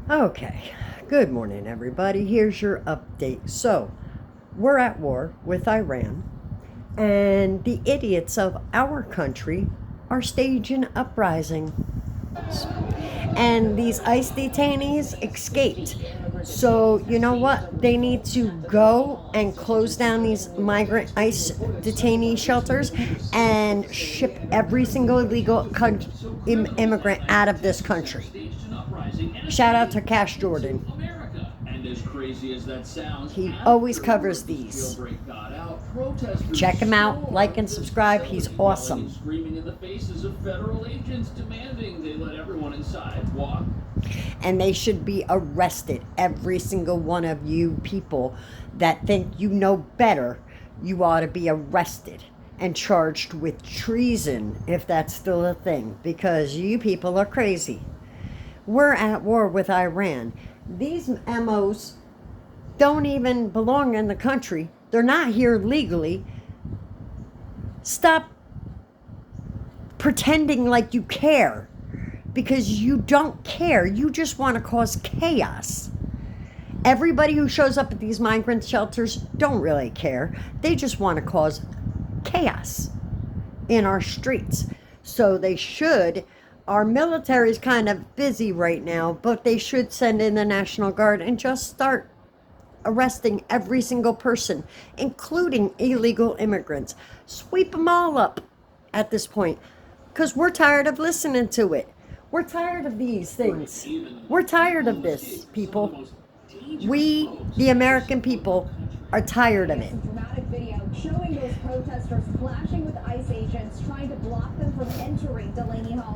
Okay, good morning, everybody. Here's your update. So, we're at war with Iran, and the idiots of our country are staging uprising. And these ICE detainees escaped. So, you know what? They need to go and close down these migrant ICE detainee shelters and ship every single illegal immigrant out of this country. Shout out to Cash Jordan. He always covers these. Check him out, like and subscribe. He's awesome. Screaming in the faces of federal agents demanding they let everyone inside walk. And they should be arrested. Every single one of you people that think you know better, you ought to be arrested and charged with treason, if that's still a thing, because you people are crazy. We're at war with Iran. These MOs don't even belong in the country. They're not here legally. Stop pretending like you care, because you don't care. You just want to cause chaos. Everybody who shows up at these migrant shelters don't really care. They just want to cause chaos in our streets. So they should. Our military is kind of busy right now, but they should send in the National Guard and just start arresting every single person, including illegal immigrants. Sweep them all up at this point, because we're tired of listening to it. We're tired of these things. We're tired of this, people. We, the American people, are tired of it. Dramatic video showing those protesters clashing with ICE agents trying to block them from entering Delaney Hall.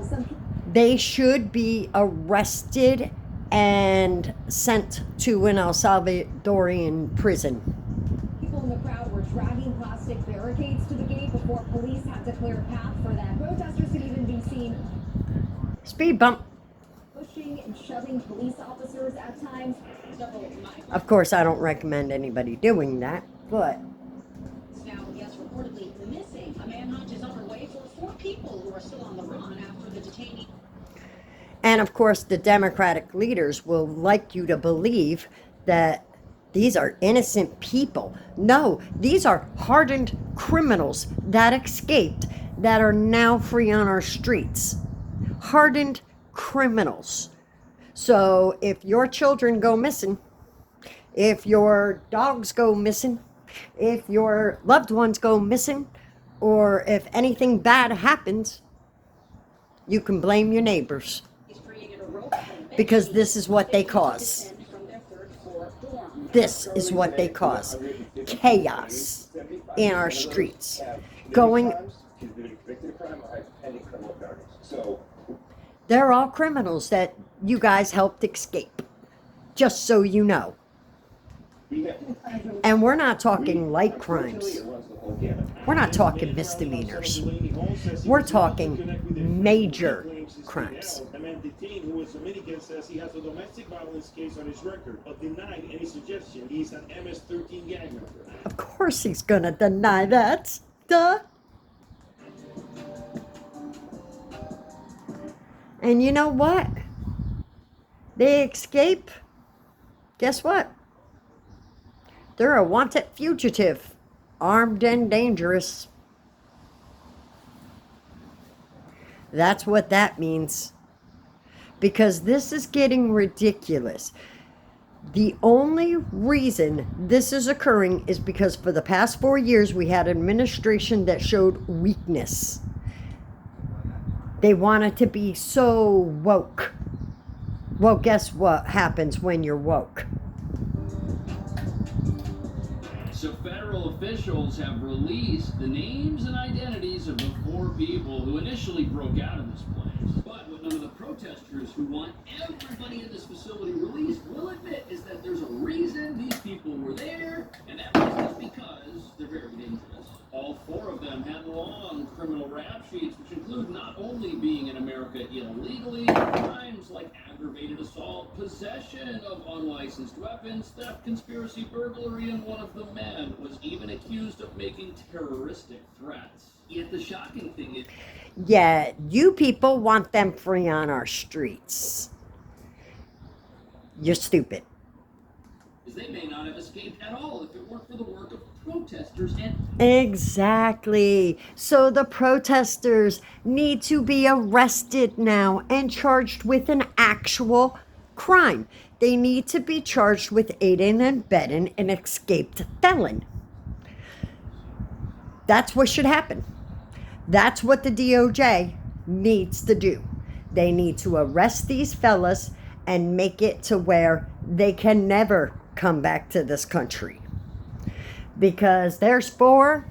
They should be arrested and sent to an El Salvadorian prison. People in the crowd were dragging plastic barricades to the gate before police had to clear a path for them. Protesters could even be seen speed bump, pushing and shoving police officers at times. Of course, I don't recommend anybody doing that, but now, yes, reportedly missing. A manhunt is underway for 4 people who are still on the run after the detainee. And of course, the Democratic leaders will like you to believe that these are innocent people. No, these are hardened criminals that escaped, that are now free on our streets. Hardened criminals. So if your children go missing, if your dogs go missing, if your loved ones go missing, or if anything bad happens, you can blame your neighbors. Because this is what they cause. This is what they cause. Chaos in our streets. They're all criminals that you guys helped escape. Just so you know. And we're not talking light crimes. We're not talking misdemeanors. We're talking major crimes. A man detained who is Dominican says he has a domestic violence case on his record, but denied any suggestion he's an MS-13 gang member. Of course he's gonna deny that. Duh. And you know what? They escape. Guess what? They're a wanted fugitive, armed and dangerous. That's what that means. Because this is getting ridiculous. The only reason this is occurring is because for the past 4 years we had an administration that showed weakness. They wanted to be so woke. Well, guess what happens when you're woke? So federal officials have released the names and identities of the 4 people who initially broke out of this place. But what none of the protesters who want everybody in this facility released will admit is that there's a reason these people were there, and that reason is because they're very dangerous. All 4 of them had long criminal rap sheets, which include not only being in America illegally, but crimes like aggravated assault, possession of unlicensed weapons, theft, conspiracy, burglary, and one of the men was even accused of making terroristic threats. Yet the shocking thing is... Yeah, you people want them free on our streets. you're stupid. They may not have escaped at all if it weren't for the work of protesters and Exactly. So the protesters need to be arrested now and charged with an actual crime. They need to be charged with aiding and abetting an escaped felon. That's what should happen. That's what the DOJ needs to do. They need to arrest these fellas and make it to where they can never come back to this country. Because there's 4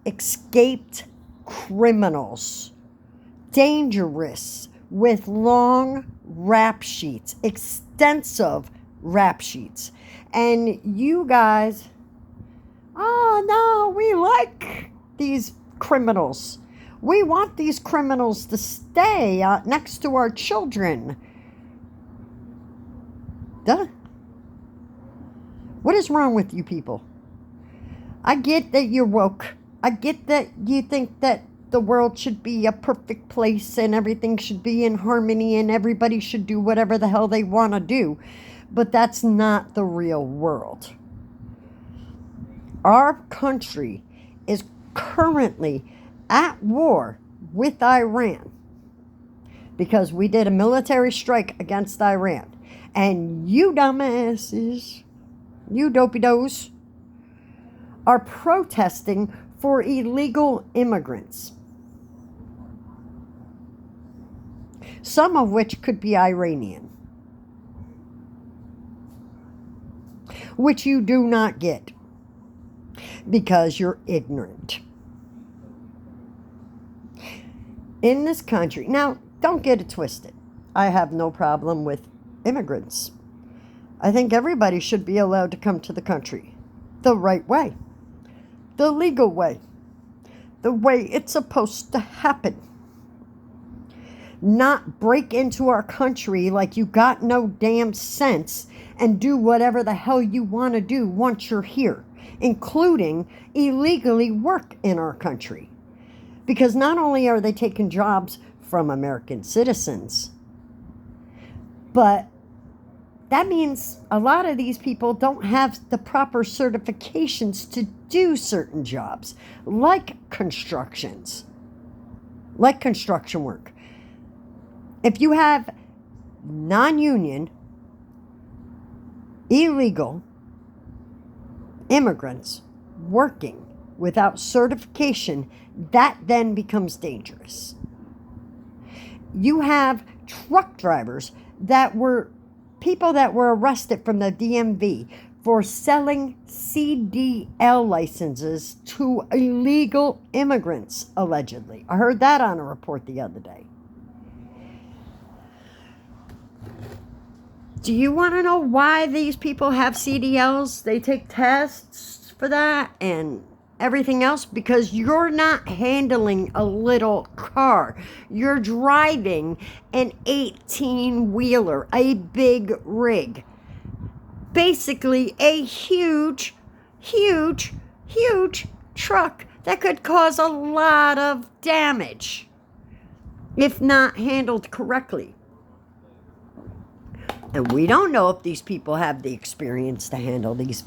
escaped criminals, dangerous, with long rap sheets, extensive rap sheets. And you guys, oh no, we like these criminals. We want these criminals to stay next to our children. Duh. What is wrong with you people? I get that you're woke. I get that you think that the world should be a perfect place and everything should be in harmony and everybody should do whatever the hell they want to do. But that's not the real world. Our country is currently at war with Iran because we did a military strike against Iran. And you dumbasses, you dopey-dos, are protesting for illegal immigrants. Some of which could be Iranian. Which you do not get. Because you're ignorant. In this country, now don't get it twisted. I have no problem with immigrants. I think everybody should be allowed to come to the country the right way, the legal way, the way it's supposed to happen. Not break into our country like you got no damn sense and do whatever the hell you want to do once you're here, including illegally work in our country. Because not only are they taking jobs from American citizens, but that means a lot of these people don't have the proper certifications to do certain jobs, like construction work. If you have non-union, illegal immigrants working without certification, that then becomes dangerous. You have truck drivers that were people that were arrested from the DMV for selling CDL licenses to illegal immigrants, allegedly. I heard that on a report the other day. Do you want to know why these people have CDLs? They take tests for that and everything else because you're not handling a little car. You're driving an 18-wheeler, a big rig. Basically a huge truck that could cause a lot of damage if not handled correctly. And we don't know if these people have the experience to handle these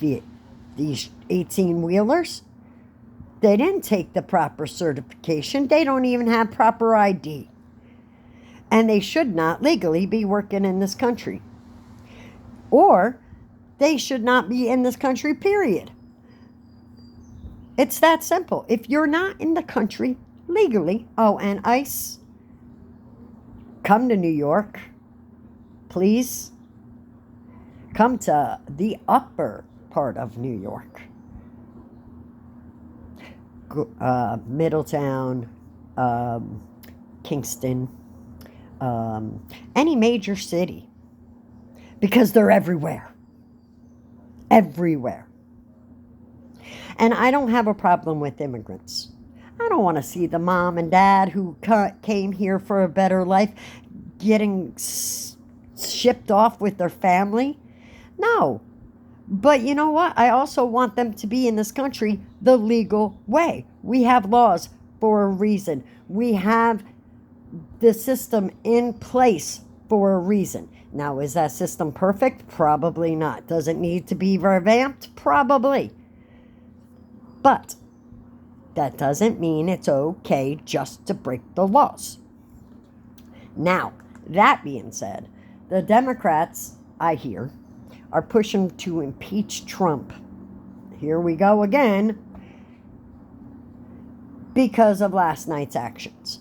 18-wheelers. They didn't take the proper certification. They don't even have proper ID. And they should not legally be working in this country. Or they should not be in this country, period. It's that simple. If you're not in the country legally, and ICE, come to New York, please. Come to the upper part of New York. Middletown, Kingston, any major city. Because they're everywhere. Everywhere. And I don't have a problem with immigrants. I don't want to see the mom and dad who came here for a better life getting shipped off with their family. No. But you know what? I also want them to be in this country the legal way. We have laws for a reason. We have the system in place for a reason. Now, is that system perfect? Probably not. Does it need to be revamped? Probably. But that doesn't mean it's okay just to break the laws. Now, that being said, the Democrats, I hear, are pushing to impeach Trump. Here we go again. Because of last night's actions.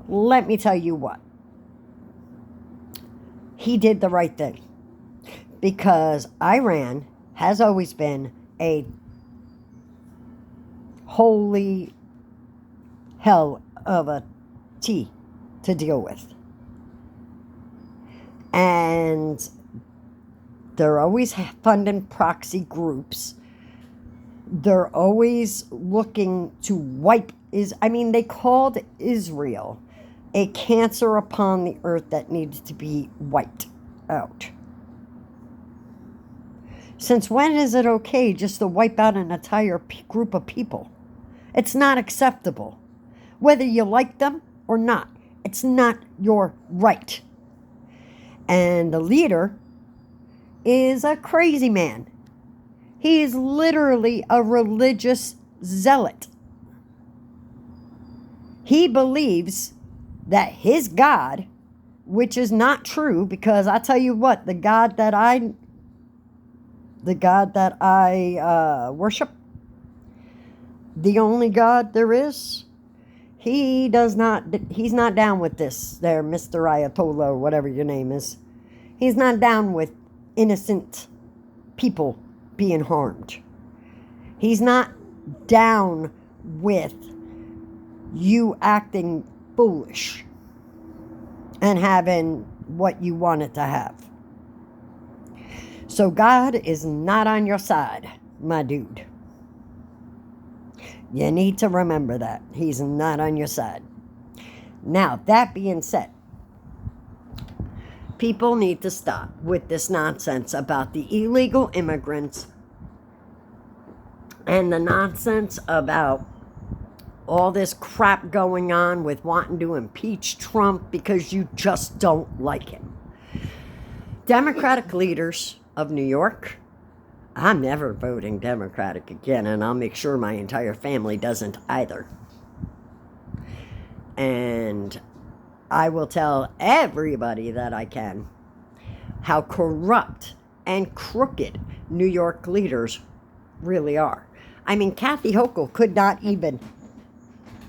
Let me tell you what. He did the right thing. Because Iran has always been a holy hell of a tea to deal with. And they're always funding proxy groups. They're always looking to wipe they called Israel a cancer upon the earth that needed to be wiped out. Since when is it okay just to wipe out an entire group of people? It's not acceptable. Whether you like them or not, it's not your right. And the leader is a crazy man. He is literally a religious zealot. He believes that his God, which is not true, because I tell you what, the God that I worship, the only God there is, he's not down with this there, Mr. Ayatollah, or whatever your name is. He's not down with innocent people being harmed. He's not down with you acting foolish and having what you wanted to have. So God is not on your side, my dude. You need to remember that. He's not on your side. Now, that being said, people need to stop with this nonsense about the illegal immigrants and the nonsense about all this crap going on with wanting to impeach Trump because you just don't like him. Democratic leaders of New York, I'm never voting Democratic again, and I'll make sure my entire family doesn't either. And I will tell everybody that I can how corrupt and crooked New York leaders really are. I mean, Kathy Hochul could not even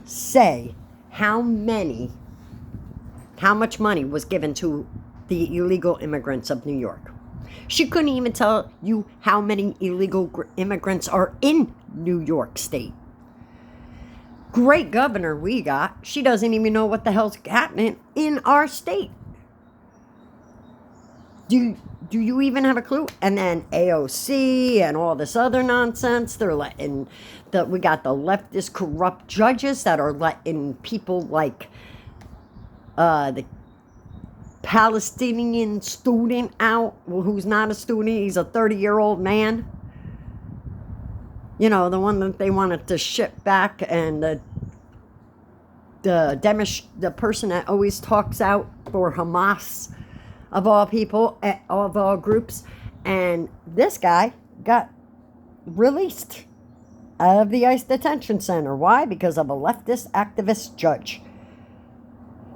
say how much money was given to the illegal immigrants of New York. She couldn't even tell you how many illegal immigrants are in New York State. Great governor we got. She doesn't even know what the hell's happening in our state. Do you even have a clue? And then AOC and all this other nonsense. They're letting we got the leftist corrupt judges that are letting people like the Palestinian student out, who's not a student, he's a 30-year-old man. You know, the one that they wanted to ship back, and the person that always talks out for Hamas, of all people, of all groups. And this guy got released out of the ICE detention center. Why? Because of a leftist activist judge.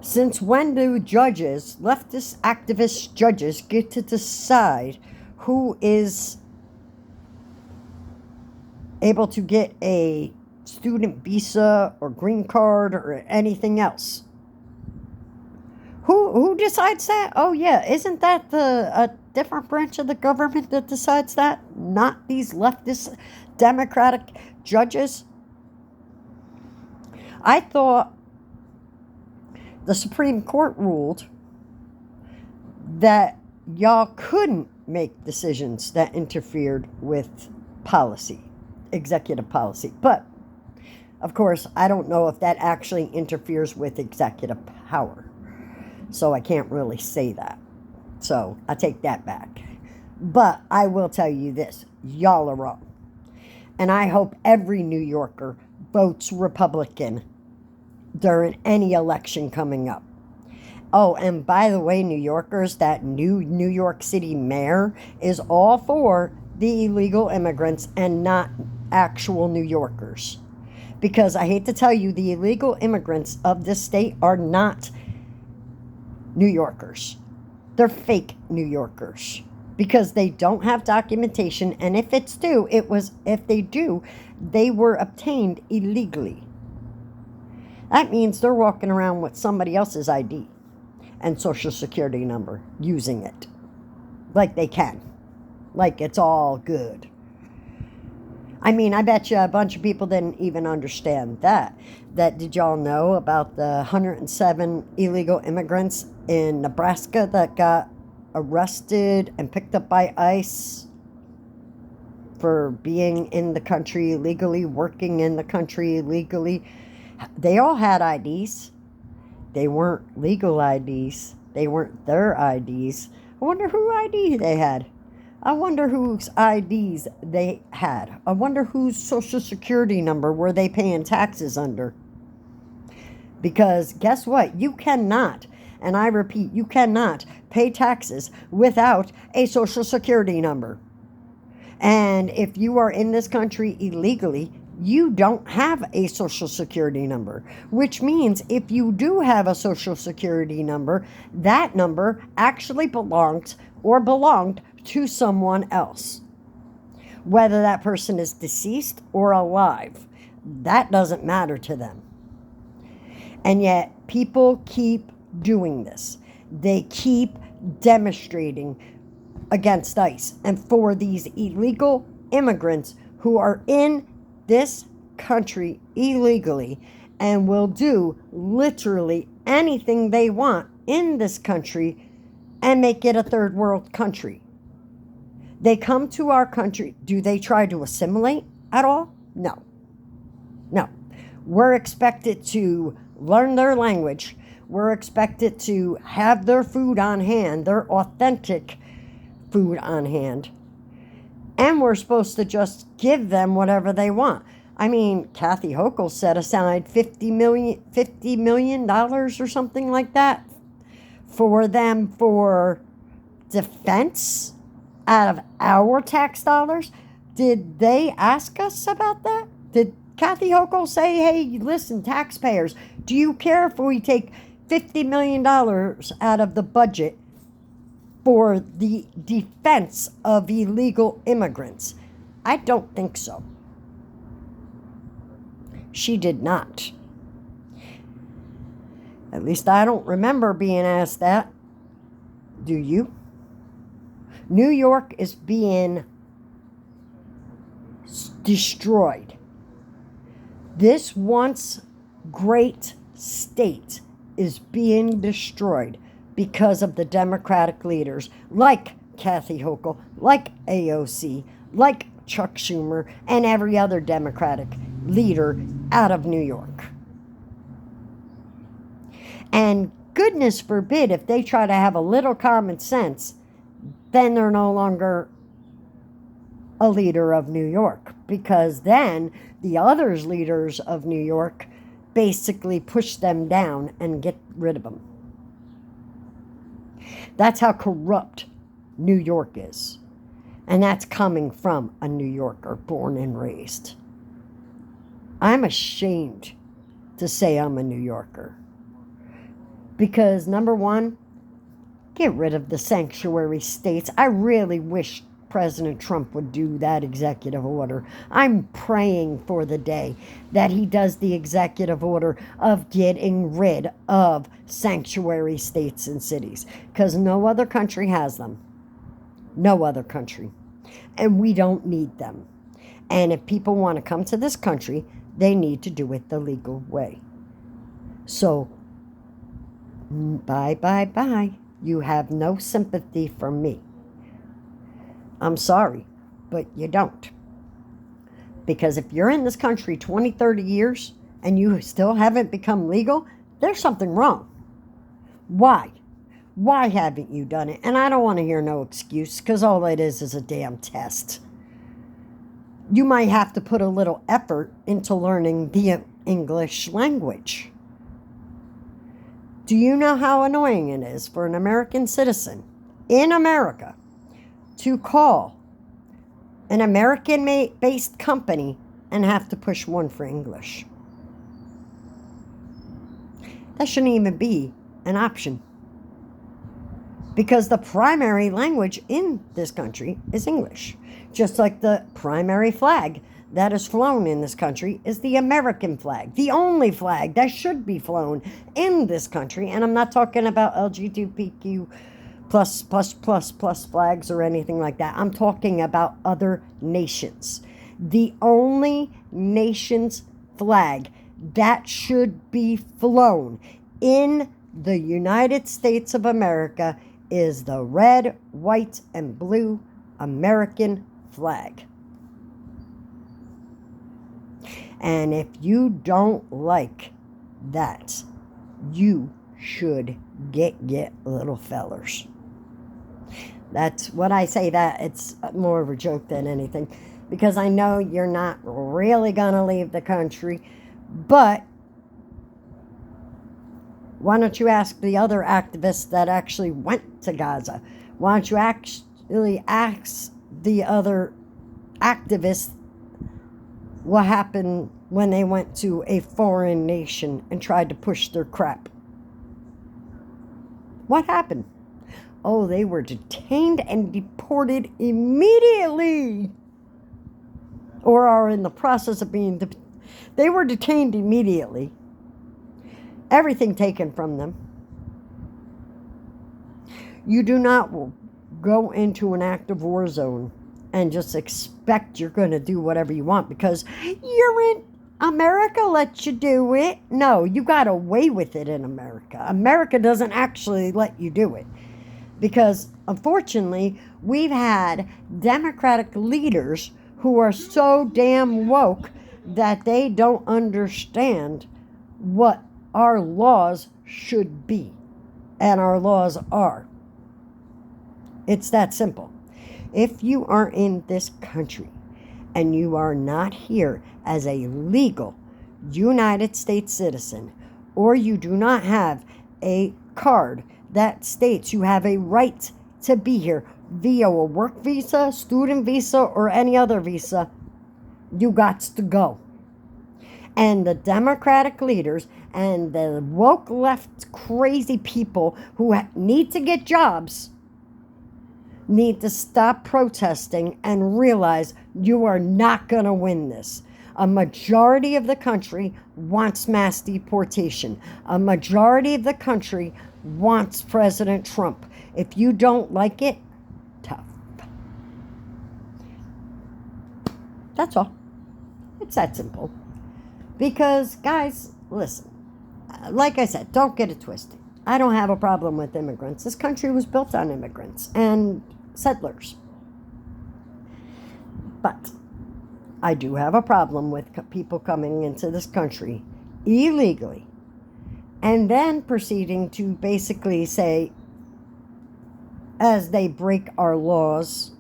Since when do leftist activist judges, get to decide who is able to get a student visa or green card or anything else? Who decides that? Oh yeah, isn't that a different branch of the government that decides that? Not these leftist Democratic judges? I thought the Supreme Court ruled that y'all couldn't make decisions that interfered with policy, executive policy. But, of course, I don't know if that actually interferes with executive power. So I can't really say that. So I take that back. But I will tell you this. Y'all are wrong. And I hope every New Yorker votes Republican during any election coming up. Oh, and by the way, New Yorkers, that new New York City mayor is all for the illegal immigrants and not actual New Yorkers. Because I hate to tell you, the illegal immigrants of this state are not New Yorkers. They're fake New Yorkers because they don't have documentation, and if they do, they were obtained illegally. That means they're walking around with somebody else's ID and social security number using it like they can, like it's all good. I mean, I bet you a bunch of people didn't even understand that. Did y'all know about the 107 illegal immigrants in Nebraska that got arrested and picked up by ICE for being in the country illegally, working in the country illegally? They all had IDs. They weren't legal IDs. They weren't their IDs. I wonder who ID they had. I wonder whose IDs they had. I wonder whose social security number were they paying taxes under. Because guess what? You cannot, and I repeat, you cannot pay taxes without a social security number. And if you are in this country illegally, you don't have a social security number, which means if you do have a social security number, that number actually belonged to someone else. Whether that person is deceased or alive, that doesn't matter to them. And yet people keep doing this. They keep demonstrating against ICE and for these illegal immigrants who are in this country illegally and will do literally anything they want in this country and make it a third world country. They come to our country. Do they try to assimilate at all? No. No. We're expected to learn their language. We're expected to have their food on hand, their authentic food on hand. And we're supposed to just give them whatever they want. I mean, Kathy Hochul set aside $50 million or something like that for them for defense out of our tax dollars. Did they ask us about that? Did Kathy Hochul say, hey, listen, taxpayers, do you care if we take $50 million out of the budget for the defense of illegal immigrants? I don't think so. She did not. At least I don't remember being asked that. Do you? New York is being destroyed. This once great state is being destroyed because of the Democratic leaders like Kathy Hochul, like AOC, like Chuck Schumer, and every other Democratic leader out of New York. And goodness forbid if they try to have a little common sense, then they're no longer a leader of New York, because then the other leaders of New York basically push them down and get rid of them. That's how corrupt New York is. And that's coming from a New Yorker born and raised. I'm ashamed to say I'm a New Yorker. Because number one, get rid of the sanctuary states. I really wish President Trump would do that executive order. I'm praying for the day that he does the executive order of getting rid of sanctuary states and cities, because no other country has them. No other country. And we don't need them. And if people want to come to this country, they need to do it the legal way. So, bye. You have no sympathy for me. I'm sorry, but you don't. Because if you're in this country 20, 30 years and you still haven't become legal, there's something wrong. Why? Why haven't you done it? And I don't want to hear no excuse, because all it is a damn test. You might have to put a little effort into learning the English language. Do you know how annoying it is for an American citizen in America to call an American-based company and have to push one for English? That shouldn't even be an option, because the primary language in this country is English. Just like the primary flag that is flown in this country is the American flag, the only flag that should be flown in this country. And I'm not talking about LGBTQ plus flags or anything like that. I'm talking about other nations. The only nation's flag that should be flown in the United States of America is the red, white, and blue American flag. And if you don't like that, you should get little fellers. That's what I say. That it's more of a joke than anything, because I know you're not really gonna leave the country, but why don't you ask the other activists that actually went to Gaza? Why don't you actually ask the other activists what happened when they went to a foreign nation and tried to push their crap? What happened? Oh, they were detained and deported immediately. Or are in the process of being they were detained immediately. Everything taken from them. You do not go into an active war zone and just expect you're going to do whatever you want because you're in America, lets you do it. No, you got away with it in America. America doesn't actually let you do it because, unfortunately, we've had Democratic leaders who are so damn woke that they don't understand what our laws should be, and our laws are. It's that simple. If you are in this country and you are not here as a legal United States citizen, or you do not have a card that states you have a right to be here via a work visa, student visa, or any other visa, you got to go. And the Democratic leaders and the woke left crazy people who need to get jobs need to stop protesting and realize you are not going to win this. A majority of the country wants mass deportation. A majority of the country wants President Trump. If you don't like it, tough. That's all. It's that simple. Because, guys, listen, like I said, don't get it twisted. I don't have a problem with immigrants. This country was built on immigrants and settlers. But I do have a problem with people coming into this country illegally and then proceeding to basically say, as they break our laws,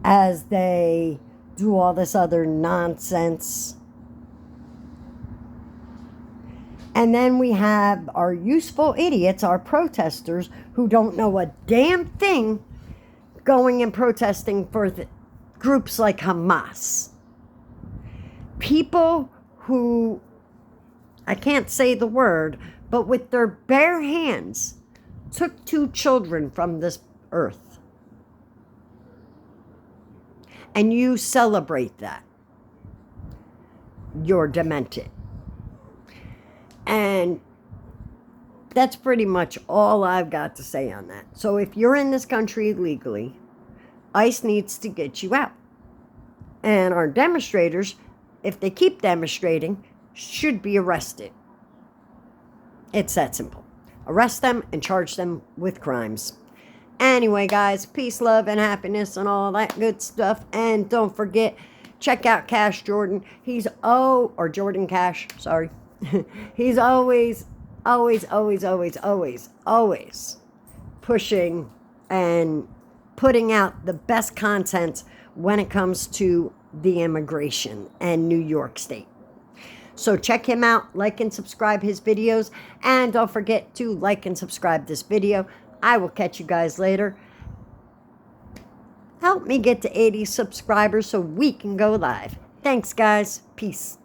as they do all this other nonsense. And then we have our useful idiots, our protesters, who don't know a damn thing, going and protesting for groups like Hamas. People who, I can't say the word, but with their bare hands took 2 children from this earth. And you celebrate that. You're demented. And that's pretty much all I've got to say on that. So if you're in this country legally, ICE needs to get you out. And our demonstrators, if they keep demonstrating, should be arrested. It's that simple. Arrest them and charge them with crimes. Anyway, guys, peace, love, and happiness and all that good stuff. And don't forget, check out Cash Jordan. Or Jordan Cash, sorry. He's always pushing and putting out the best content when it comes to the immigration and New York State. So check him out, like and subscribe his videos, and don't forget to like and subscribe this video. I will catch you guys later. Help me get to 80 subscribers so we can go live. Thanks, guys. Peace.